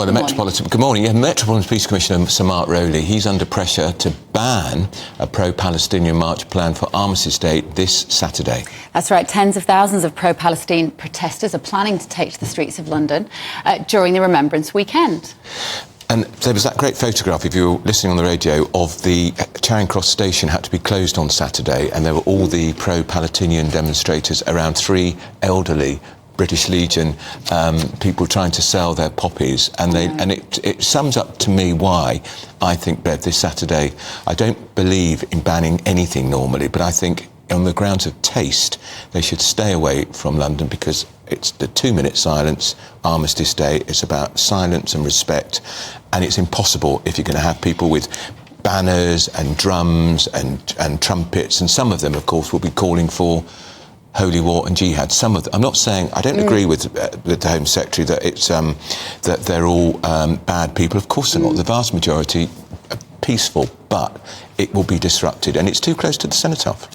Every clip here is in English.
Well, the Metropolitan... Good morning. Yeah, Metropolitan Police Commissioner Sir Mark Rowley, he's under pressure to ban a pro-Palestinian march planned for Armistice Day this Saturday. That's right. Tens of thousands of pro-Palestine protesters are planning to take to the streets of London during the Remembrance weekend. And there was that great photograph, if you were listening on the radio, of the Charing Cross station had to be closed on Saturday, and there were all the pro-Palestinian demonstrators around 3 elderly British Legion people trying to sell their poppies, and it sums up to me why I think, Bev, this Saturday, I don't believe in banning anything normally, but I think on the grounds of taste, they should stay away from London, because it's the 2-minute silence. Armistice Day is about silence and respect, and it's impossible if you're going to have people with banners and drums and trumpets, and some of them, of course, will be calling for holy war and jihad. Some of them, I'm not saying, I don't agree with the Home Secretary that it's that they're all bad people. Of course they're not. The vast majority are peaceful, but it will be disrupted, and it's too close to the cenotaph.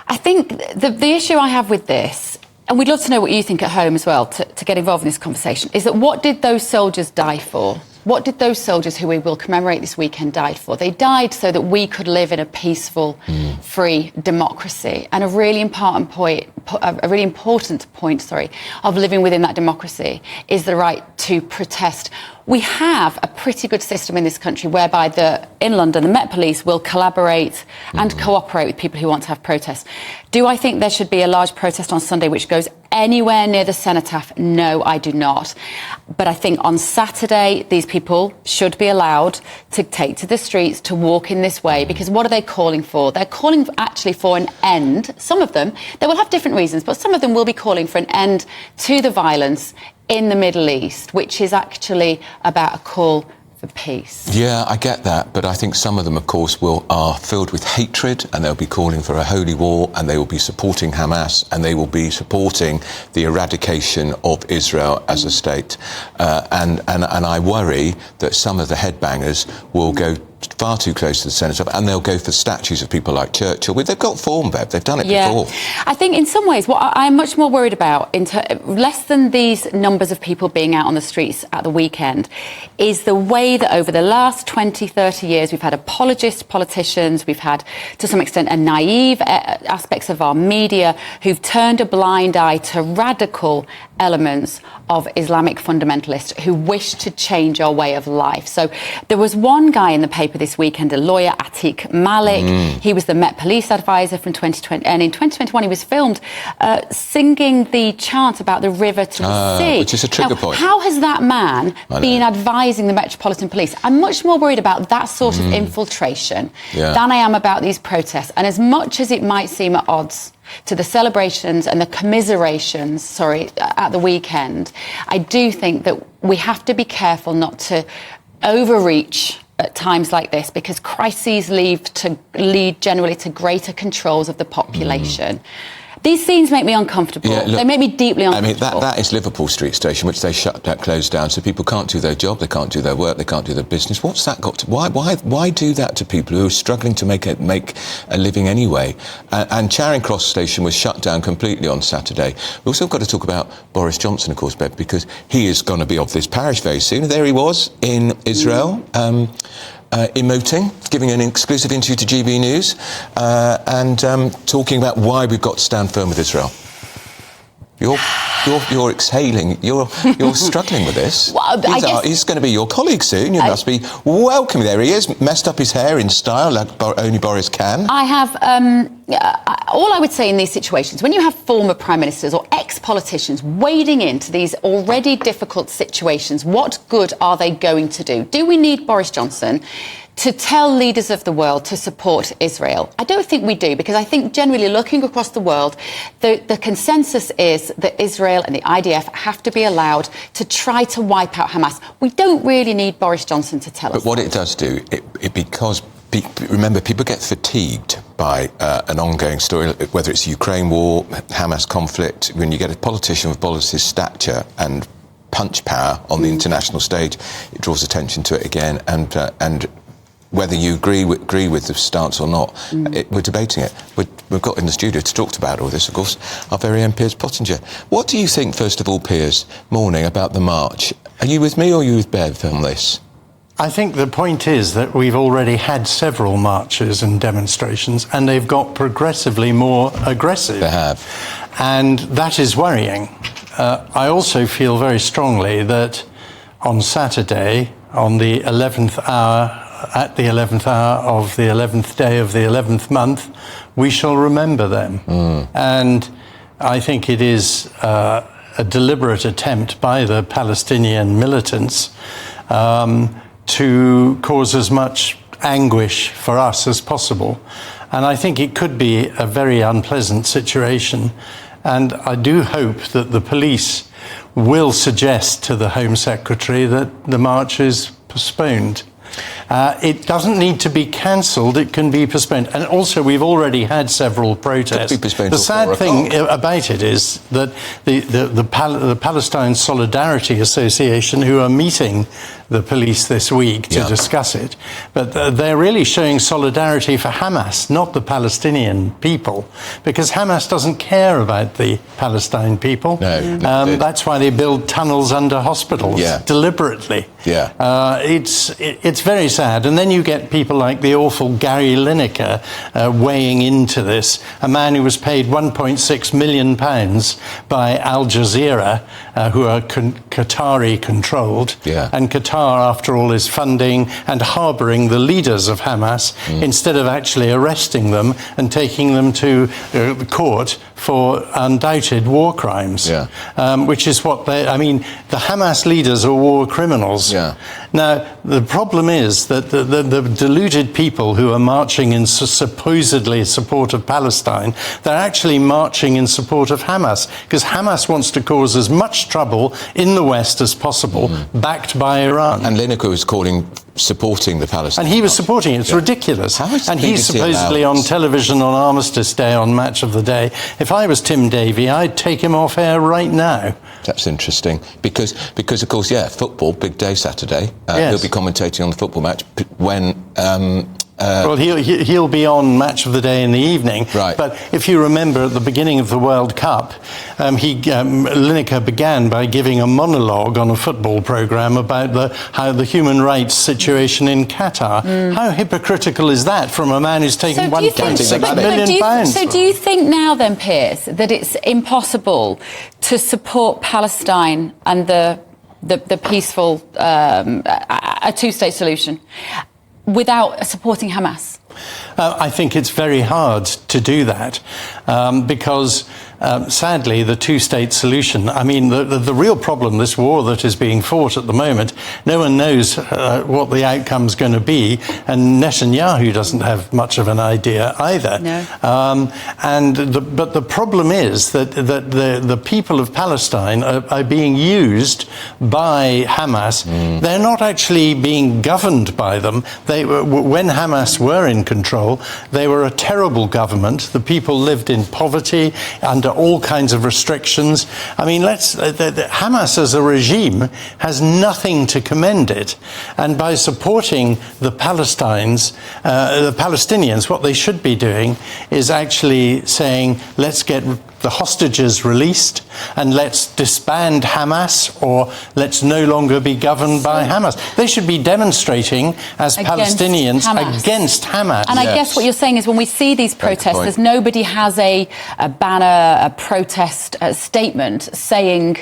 I think the issue I have with this, and we'd love to know what you think at home as well, to get involved in this conversation, is that what did those soldiers die for? What did those soldiers who we will commemorate this weekend die for? They died so that we could live in a peaceful, free democracy. And a really important point of living within that democracy is the right to protest. We have a pretty good system in this country whereby in London, the Met Police will collaborate and cooperate with people who want to have protests. Do I think there should be a large protest on Sunday which goes anywhere near the cenotaph? No, I do not. But I think on Saturday, these people should be allowed to take to the streets, to walk in this way, because what are they calling for? They're calling actually for an end. Some of them, they will have different reasons, but some of them will be calling for an end to the violence in the Middle East, which is actually about a call for peace. Yeah, I get that, but I think some of them, of course, are filled with hatred, and they'll be calling for a holy war, and they will be supporting Hamas, and they will be supporting the eradication of Israel as a state. And I worry that some of the headbangers will go far too close to the cenotaph, and they'll go for statues of people like Churchill. They've got form, Bev. They've done it before. I think in some ways what I'm much more worried about, less than these numbers of people being out on the streets at the weekend, is the way that over the last 20, 30 years we've had apologist politicians, we've had, to some extent, a naive aspects of our media who've turned a blind eye to radical elements of Islamic fundamentalists who wish to change our way of life. So there was one guy in the paper this weekend, a lawyer, Atiq Malik. He was the Met Police advisor from 2020, and in 2021 he was filmed singing the chant about the river to the sea. Which is a trigger point. How has that man been advising the Metropolitan Police? I'm much more worried about that sort of infiltration than I am about these protests. And as much as it might seem at odds to the celebrations and the commiserations, at the weekend, I do think that we have to be careful not to overreach at times like this, because crises lead generally to greater controls of the population. These scenes make me uncomfortable. Yeah, look, they make me deeply uncomfortable. I mean, that is Liverpool Street Station, which they closed down, so people can't do their job, they can't do their work, they can't do their business. What's that got to... Why do that to people who are struggling to make a living anyway? And Charing Cross Station was shut down completely on Saturday. We've also got to talk about Boris Johnson, of course, Bev, because he is going to be of this parish very soon. There he was in Israel, emoting, giving an exclusive interview to GB News, and talking about why we've got to stand firm with Israel. You're exhaling. You're struggling with this. Well, he's going to be your colleague soon. You must be welcome. There he is, messed up his hair in style like only Boris can. I have... all I would say in these situations, when you have former prime ministers or ex-politicians wading into these already difficult situations, what good are they going to do? Do we need Boris Johnson to tell leaders of the world to support Israel? I don't think we do, because I think generally looking across the world, the consensus is that Israel and the IDF have to be allowed to try to wipe out Hamas. We don't really need Boris Johnson to tell us. But what it does do, because remember, people get fatigued by an ongoing story, whether it's the Ukraine war, Hamas conflict. When you get a politician with Boris's stature and punch power on the international stage, it draws attention to it again. And whether you agree with the stance or not, we're debating it. We've got in the studio to talk about all this, of course, our very own Piers Pottinger. What do you think, first of all, Piers, morning, about the march? Are you with me or are you with Bev on this? I think the point is that we've already had several marches and demonstrations, and they've got progressively more aggressive. They have. And that is worrying. I also feel very strongly that on Saturday, on the 11th hour, at the 11th hour of the 11th day of the 11th month, we shall remember them. And I think it is a deliberate attempt by the Palestinian militants to cause as much anguish for us as possible. And I think it could be a very unpleasant situation. And I do hope that the police will suggest to the Home Secretary that the march is postponed. It doesn't need to be cancelled, it can be postponed. And also, we've already had several protests. The sad thing about it is that the Palestine Solidarity Association, who are meeting the police this week to discuss it, but they're really showing solidarity for Hamas, not the Palestinian people, because Hamas doesn't care about the Palestine people. That's why they build tunnels under hospitals deliberately. It's very sad. And then you get people like the awful Gary Lineker weighing into this, a man who was paid £1.6 million by Al Jazeera, who are Qatari-controlled. And Qatar, after all, is funding and harbouring the leaders of Hamas instead of actually arresting them and taking them to court for undoubted war crimes, which is what the Hamas leaders are war criminals. Now, the problem is that the deluded people who are marching in supposedly support of Palestine, they're actually marching in support of Hamas, because Hamas wants to cause as much trouble in the West as possible, backed by Iran. And Lineker was supporting the Palestinians. And he was supporting it. It's ridiculous. And he's supposedly on television on Armistice Day, on Match of the Day. If I was Tim Davie, I'd take him off air right now. That's interesting, because of course, football, big day Saturday. He'll be commentating on the football match when... well, he'll be on Match of the Day in the evening. But if you remember, at the beginning of the World Cup, Lineker began by giving a monologue on a football programme about how the human rights situation in Qatar. How hypocritical is that from a man who's taken £1.6 million? So do you think now then, Piers, that it's impossible to support Palestine and the peaceful, a two-state solution without supporting Hamas? I think it's very hard to do that because, sadly, the two-state solution, the real problem, this war that is being fought at the moment, no one knows what the outcome's going to be, and Netanyahu doesn't have much of an idea either. But the problem is that the people of Palestine are being used by Hamas. They're not actually being governed by them. When Hamas were in control, they were a terrible government. The people lived in poverty, under all kinds of restrictions. Hamas as a regime has nothing to commend it. And by supporting the Palestinians, what they should be doing is actually saying, let's get the hostages released and let's disband Hamas, or let's no longer be governed by Hamas. They should be demonstrating as Palestinians against Hamas. And I guess what you're saying is when we see these protesters, nobody has a banner, a protest statement saying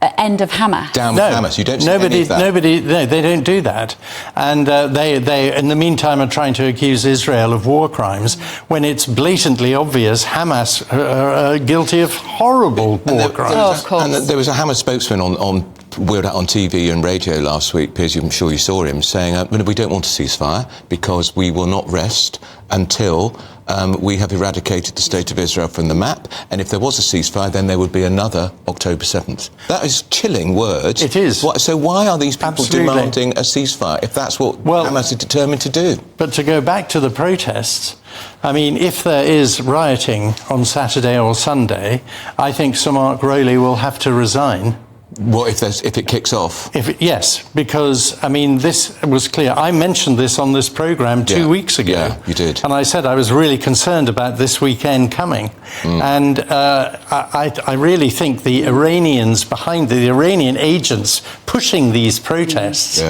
end of Hamas. Down with Hamas. You don't see any of that. No, they don't do that. And they, in the meantime, are trying to accuse Israel of war crimes when it's blatantly obvious Hamas are guilty of horrible war crimes. Of course. And there was a Hamas spokesman on TV and radio last week, Piers, I'm sure you saw him, saying we don't want a ceasefire because we will not rest until we have eradicated the State of Israel from the map, and if there was a ceasefire, then there would be another October 7th. That is chilling words. It is. So why are these people demanding a ceasefire if that's what Hamas is determined to do? But to go back to the protests, if there is rioting on Saturday or Sunday, I think Sir Mark Rowley will have to resign. What if it kicks off? Yes, because, I mean, this was clear. I mentioned this on this programme 2 weeks ago. Yeah, you did. And I said I was really concerned about this weekend coming. And I really think the Iranians behind the Iranian agents pushing these protests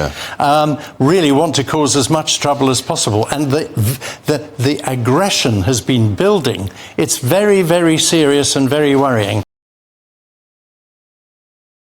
really want to cause as much trouble as possible. And the aggression has been building. It's very, very serious and very worrying.